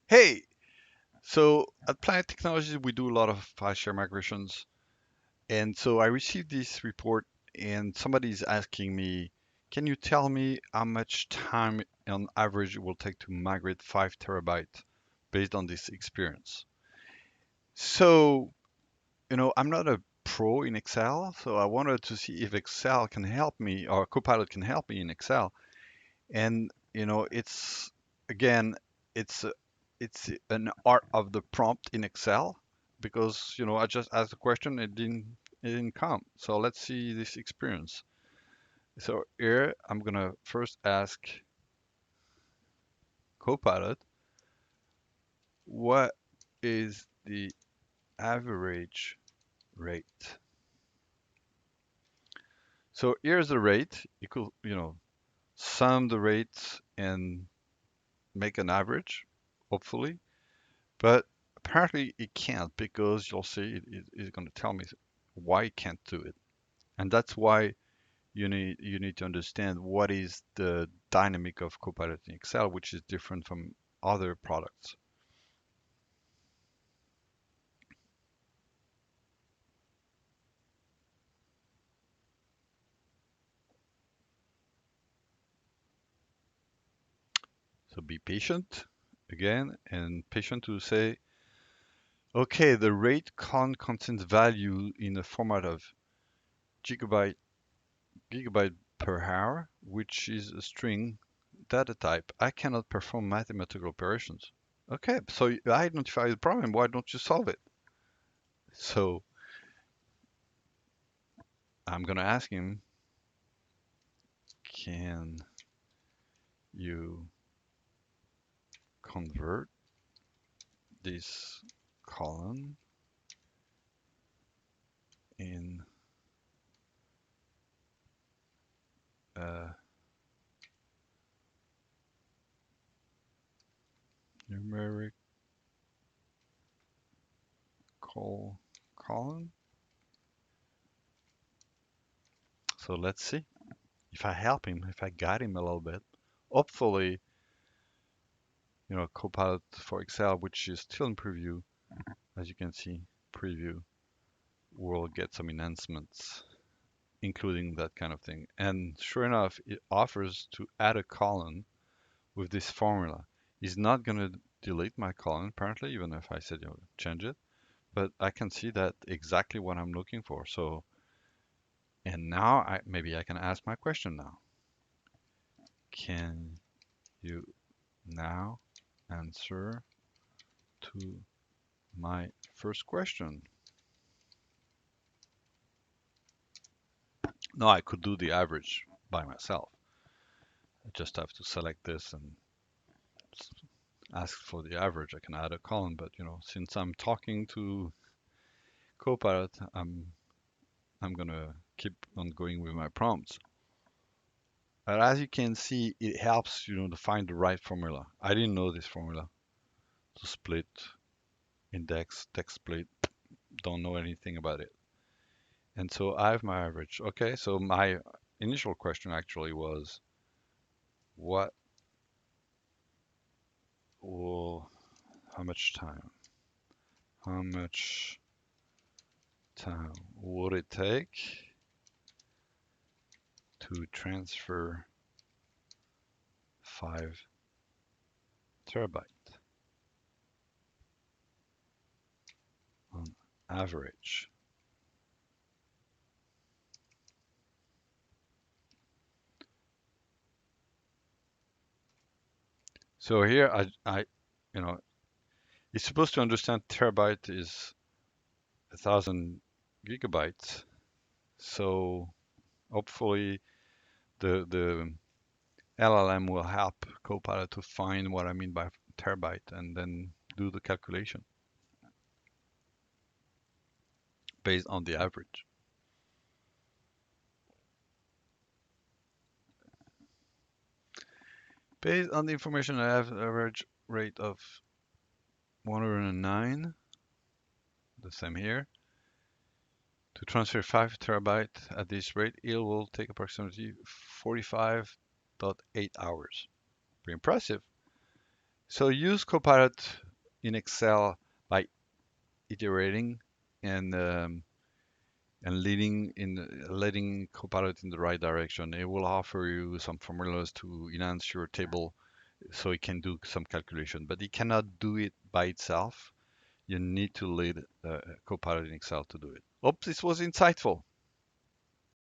Hey, so at Planet Technologies, we do a lot of file share migrations. And so I received this report, and somebody's asking me, can you tell me how much time on average it will take to migrate 5 terabyte based on this experience? So, I'm not a pro in Excel, so I wanted to see if Excel can help me or Copilot can help me in Excel. And again, it's a- it's an art of the prompt in Excel because I just asked the question, it didn't come. So let's see this experience. So here I'm gonna first ask Copilot, what is the average rate? So here's the rate. You could sum the rates and make an average, hopefully. But apparently it can't because you'll see it's going to tell me why it can't do it. And that's why you need to understand what is the dynamic of Copilot in Excel, which is different from other products. So be patient again and patient to say, okay, the rate contains value in the format of gigabyte gigabyte per hour, which is a string data type. I cannot perform mathematical operations. Okay, so I identify the problem. Why don't you solve it? So I'm going to ask him, can you convert this column in a numerical column? So let's see if I help him, if I guide him a little bit. Hopefully, Copilot for Excel, which is still in preview, as you can see, preview, will get some enhancements, including that kind of thing. And sure enough, it offers to add a column with this formula. It's not going to delete my column, apparently, even if I said change it, but I can see that exactly what I'm looking for. So, and now maybe I can ask my question now. Can you now answer to my first question? No, I could do the average by myself. I just have to select this and ask for the average. I can add a column, but since I'm talking to Copilot, I'm gonna keep on going with my prompts. But as you can see, it helps to find the right formula. I didn't know this formula to split index, text split. Don't know anything about it. And so I have my average. Okay, so my initial question actually was, what will, how much time? How much time would it take to transfer 5 terabyte on average? So here you know, it's supposed to understand terabyte is 1,000 gigabytes. So hopefully the LLM will help Copilot to find what I mean by terabyte and then do the calculation based on the average. Based on the information I have, average rate of 109, the same here. To transfer 5 terabyte at this rate, it will take approximately 45.8 hours. Pretty impressive. So use Copilot in Excel by iterating and letting Copilot in the right direction. It will offer you some formulas to enhance your table so it can do some calculation, but it cannot do it by itself. You need to lead Copilot in Excel to do it. Hope this was insightful.